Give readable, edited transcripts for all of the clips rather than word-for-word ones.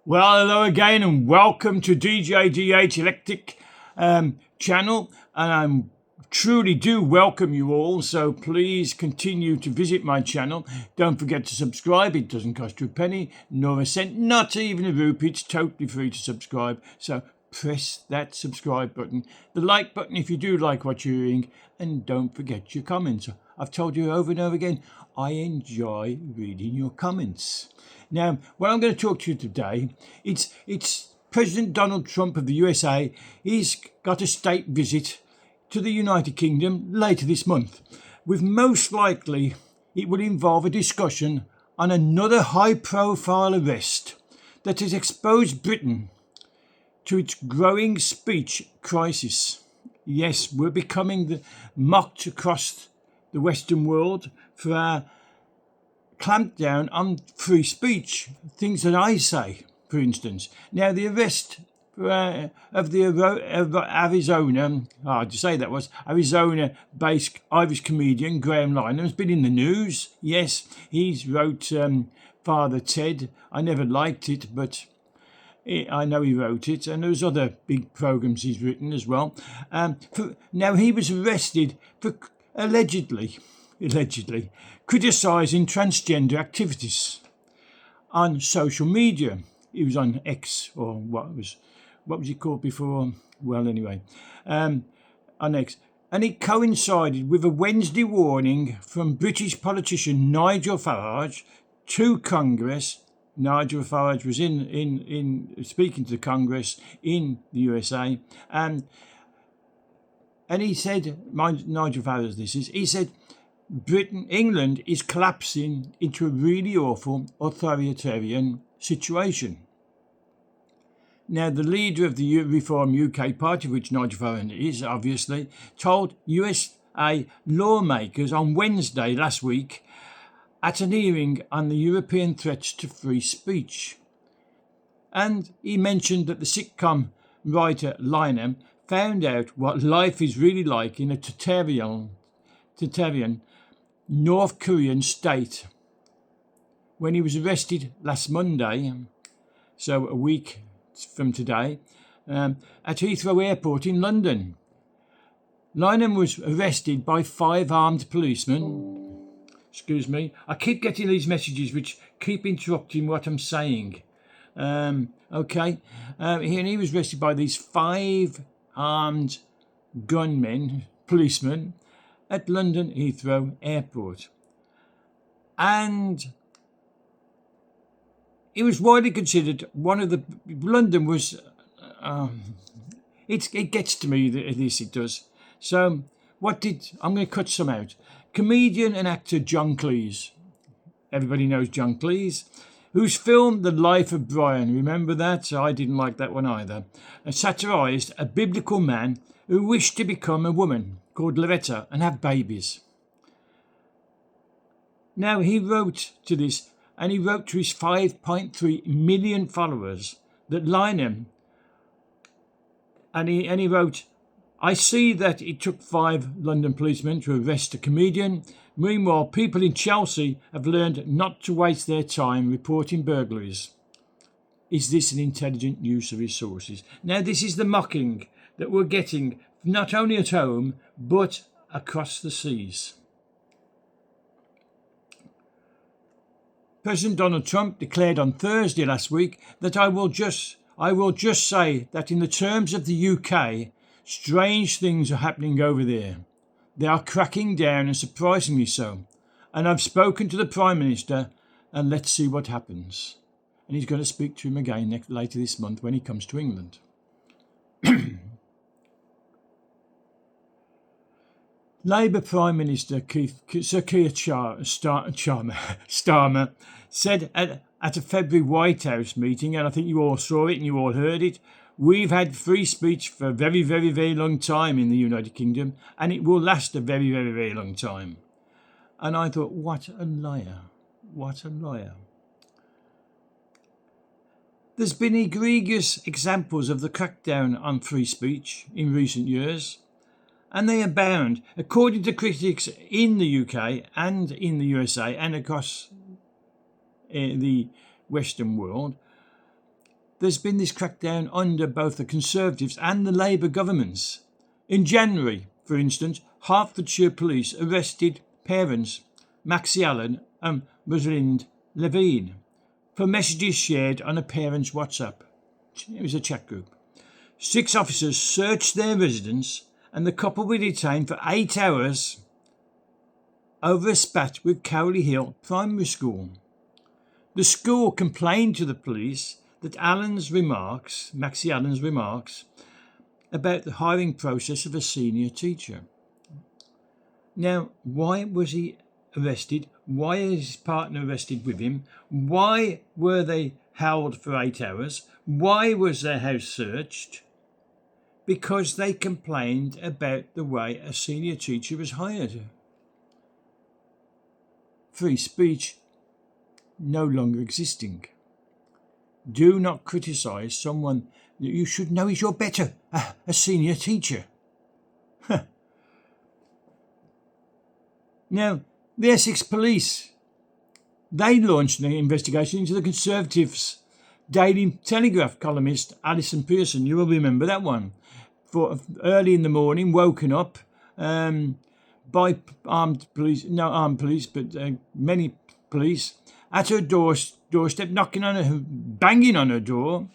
Well, hello again and welcome to DJDH Electric channel, and I truly do welcome you all, so please continue to visit my channel. Don't forget to subscribe. It doesn't cost you a penny nor a cent, not even a rupee. It's totally free to subscribe, so press that subscribe button, the like button if you do like what you're hearing, and don't forget your comments. I've told you over and over again, I enjoy reading your comments. Now, what I'm going to talk to you today, it's President Donald Trump of the USA. He's got a state visit to the United Kingdom later this month, with most likely it will involve a discussion on another high-profile arrest that has exposed Britain to its growing speech crisis. Yes, we're becoming mocked across the Western world for our clampdown on free speech, things that I say, for instance. Now, the arrest of Arizona-based Irish comedian Graham Lynham has been in the news. Yes, he's wrote Father Ted. I never liked it, but I know he wrote it, and there's other big programs he's written as well. Now, he was arrested for allegedly criticising transgender activities on social media. He was on X, or what was he called before? Well, anyway, on X. And it coincided with a Wednesday warning from British politician Nigel Farage to Congress. Nigel Farage was in speaking to the Congress in the USA, and he said, Nigel Farage, he said, England is collapsing into a really awful authoritarian situation. Now, the leader of the Reform UK Party, which Nigel Farage is, obviously, told USA lawmakers on Wednesday last week at an hearing on the European threats to free speech. And he mentioned that the sitcom writer Lynham found out what life is really like in a totalitarian North Korean state when he was arrested last Monday, so a week from today, at Heathrow Airport in London. Lynham was arrested by 5 armed policemen. Excuse me, I keep getting these messages which keep interrupting what I'm saying. And he was arrested by these 5 armed policemen, at London Heathrow Airport. And it was widely considered one of the... London was... it gets to me, it does. So, I'm going to cut some out. Comedian and actor John Cleese. Everybody knows John Cleese, whose film The Life of Brian, remember that? I didn't like that one either, and satirised a biblical man who wished to become a woman called Loretta and have babies. Now, he wrote to his 5.3 million followers that Lynham, and he wrote, I see that it took 5 London policemen to arrest a comedian. Meanwhile, people in Chelsea have learned not to waste their time reporting burglaries. Is this an intelligent use of resources? Now, this is the mocking that we're getting not only at home, but across the seas. President Donald Trump declared on Thursday last week that I will just say that in the terms of the UK, strange things are happening over there. They are cracking down, and surprisingly so. And I've spoken to the Prime Minister, and let's see what happens. And he's going to speak to him again later this month when he comes to England. Labour Prime Minister Sir Keir Starmer said at a February White House meeting, and I think you all saw it and you all heard it, we've had free speech for a very, very, very long time in the United Kingdom, and it will last a very, very, very long time. And I thought, what a liar. What a liar. There's been egregious examples of the crackdown on free speech in recent years, and they abound. According to critics in the UK and in the USA and across the Western world, there's been this crackdown under both the Conservatives and the Labour governments. In January, for instance, Hertfordshire police arrested parents Maxie Allen and Rosalind Levine for messages shared on a parents' WhatsApp. It was a chat group. 6 officers searched their residence and the couple were detained for 8 hours over a spat with Cowley Hill Primary School. The school complained to the police that Maxie Allen's remarks, about the hiring process of a senior teacher. Now, why was he arrested? Why is his partner arrested with him? Why were they held for 8 hours? Why was their house searched? Because they complained about the way a senior teacher was hired. Free speech no longer existing. Do not criticise someone that you should know is your better, a senior teacher. Now, the Essex Police, they launched an investigation into the Conservatives' Daily Telegraph columnist Alison Pearson. You will remember that one. For early in the morning, woken up by armed police, but many police at her doorstep, knocking on her, banging on her door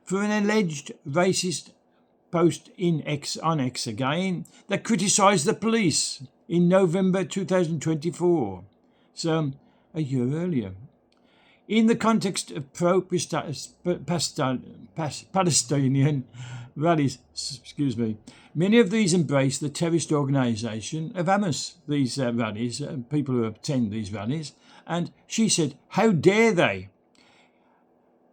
for an alleged racist post on X again that criticised the police in November 2024, so a year earlier. In the context of pro-Palestinian rallies, many of these embrace the terrorist organisation of Hamas, these rallies, people who attend these rallies, and she said, how dare they?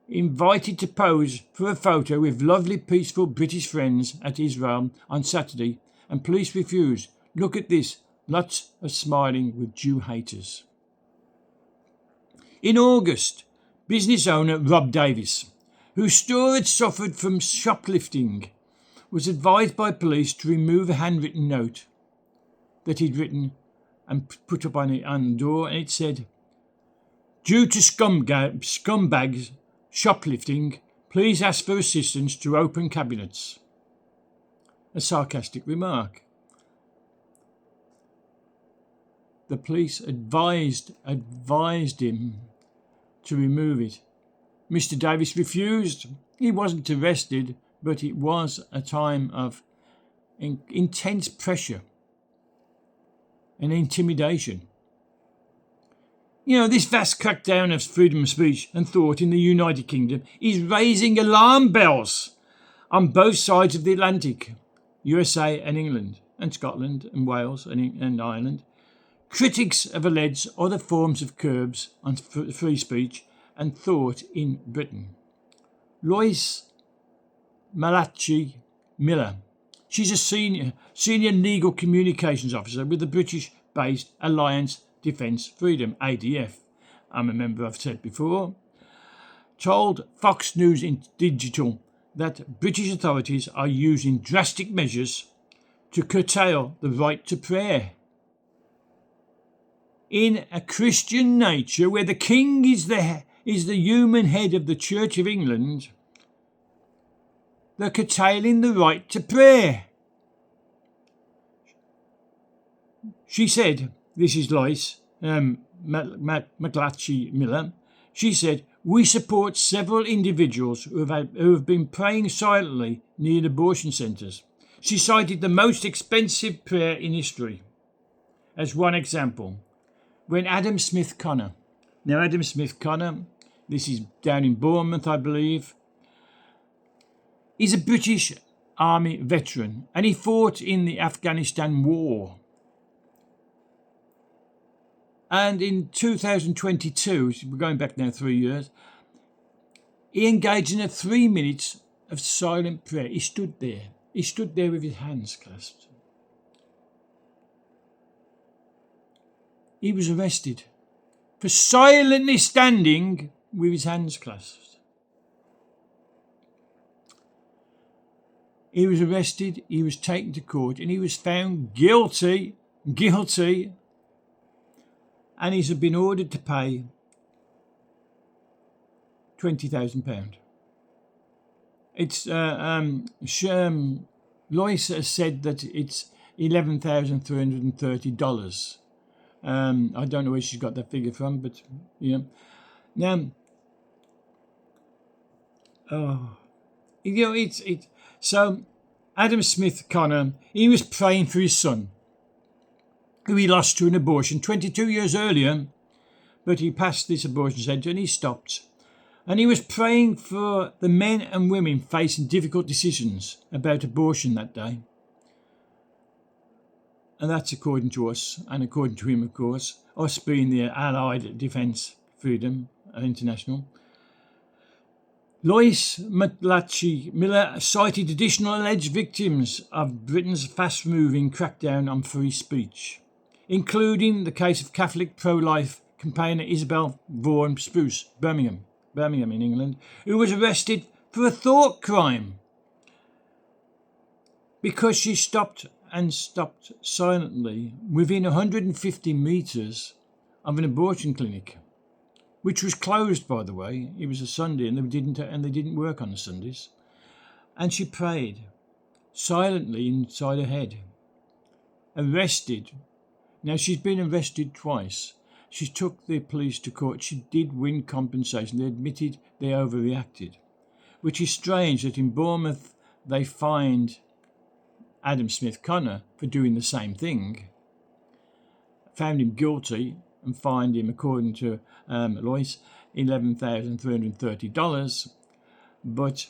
Invited to pose for a photo with lovely peaceful British friends at Israel on Saturday, and police refused. Look at this, lots of smiling with Jew haters. In August, business owner Rob Davis, whose store had suffered from shoplifting, was advised by police to remove a handwritten note that he'd written and put up on the door, and it said, due to scumbags shoplifting, please ask for assistance to open cabinets. A sarcastic remark. The police advised him to remove it. Mr. Davis refused. He wasn't arrested, but it was a time of intense pressure and intimidation. You know, this vast crackdown of freedom of speech and thought in the United Kingdom is raising alarm bells on both sides of the Atlantic, USA and England, and Scotland and Wales and Ireland. Critics have alleged other forms of curbs on free speech and thought in Britain. Lois Malachi Miller. She's a senior legal communications officer with the British-based Alliance Defence Freedom, ADF. I'm a member, I've said before. Told Fox News Digital that British authorities are using drastic measures to curtail the right to prayer. In a Christian nature where the king is the human head of the Church of England, they're curtailing the right to prayer. She said, this is Lois McLatchy Miller, she said, we support several individuals who have been praying silently near abortion centres. She cited the most expensive prayer in history as one example. When Adam Smith Connor, this is down in Bournemouth, I believe, he's a British Army veteran and he fought in the Afghanistan war. And in 2022, we're going back now 3 years, he engaged in a 3 minutes of silent prayer. He stood there with his hands clasped. He was arrested for silently standing with his hands clasped. He was arrested, he was taken to court, and he was found guilty, and he's been ordered to pay £20,000. It's Lois has said that it's $11,330. I don't know where she's got that figure from, but yeah. Now, it's so Adam Smith Connor, he was praying for his son, who he lost to an abortion 22 years earlier, but he passed this abortion centre and he stopped. And he was praying for the men and women facing difficult decisions about abortion that day. And that's according to us, and according to him, of course, us being the Allied Defence Freedom International. Lois McLatchy Miller cited additional alleged victims of Britain's fast-moving crackdown on free speech, including the case of Catholic pro-life campaigner Isabel Vaughan Spruce, Birmingham in England, who was arrested for a thought crime because she stopped silently within 150 metres of an abortion clinic, which was closed, by the way. It was a Sunday and they didn't work on the Sundays. And she prayed silently inside her head. Arrested. Now, she's been arrested twice. She took the police to court. She did win compensation. They admitted they overreacted, which is strange that in Bournemouth they fined Adam Smith Connor for doing the same thing, found him guilty and fined him, according to Lois, $11,330. But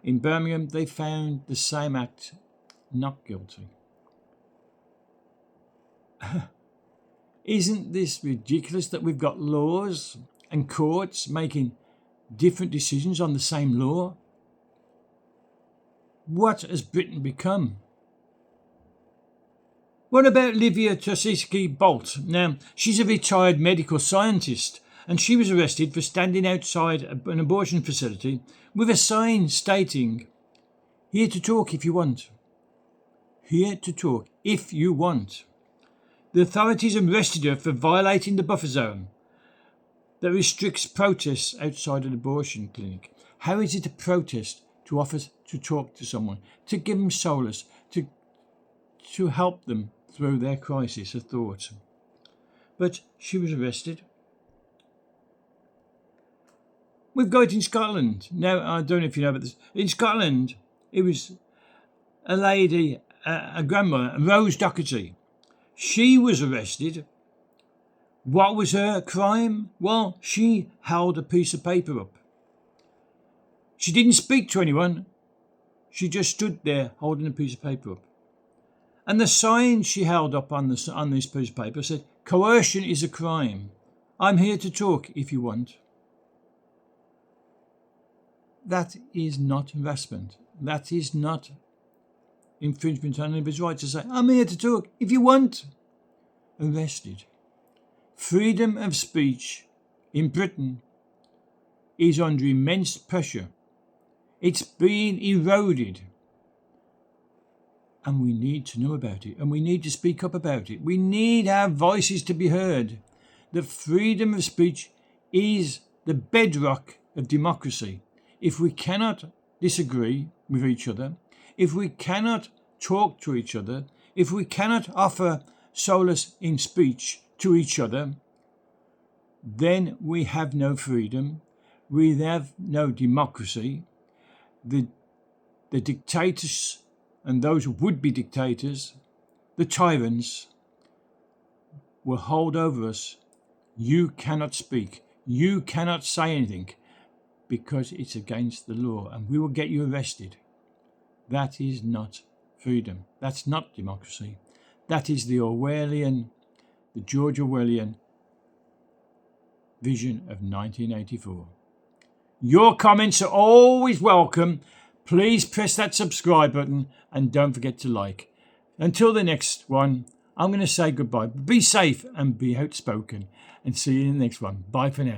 in Birmingham they found the same act not guilty. Isn't this ridiculous that we've got laws and courts making different decisions on the same law? What has Britain become? What about Livia Trzaskowski-Bolt? Now, she's a retired medical scientist, and she was arrested for standing outside an abortion facility with a sign stating, "Here to talk if you want. Here to talk if you want." The authorities arrested her for violating the buffer zone that restricts protests outside an abortion clinic. How is it a protest to offer to talk to someone, to give them solace, to help them through their crisis of thought? But she was arrested. We've got it in Scotland. Now, I don't know if you know about this. In Scotland, it was a lady, a grandmother, Rose Doherty. She was arrested. What was her crime? Well, she held a piece of paper up. She didn't speak to anyone. She just stood there holding a piece of paper up. And the sign she held up on this piece of paper said, "Coercion is a crime. I'm here to talk if you want." That is not harassment. That is not infringement on anybody's right to say, "I'm here to talk if you want." Arrested. Freedom of speech in Britain is under immense pressure. It's being eroded. And we need to know about it, and we need to speak up about it. We need our voices to be heard. The freedom of speech is the bedrock of democracy. If we cannot disagree with each other, if we cannot talk to each other, if we cannot offer solace in speech to each other, then we have no freedom, we have no democracy. The dictators and those would-be dictators, the tyrants, will hold over us. You cannot speak, you cannot say anything, because it's against the law, and we will get you arrested. That is not freedom. That's not democracy. That is the George Orwellian vision of 1984. Your comments are always welcome. Please press that subscribe button and don't forget to like. Until the next one, I'm going to say goodbye. Be safe and be outspoken, and see you in the next one. Bye for now.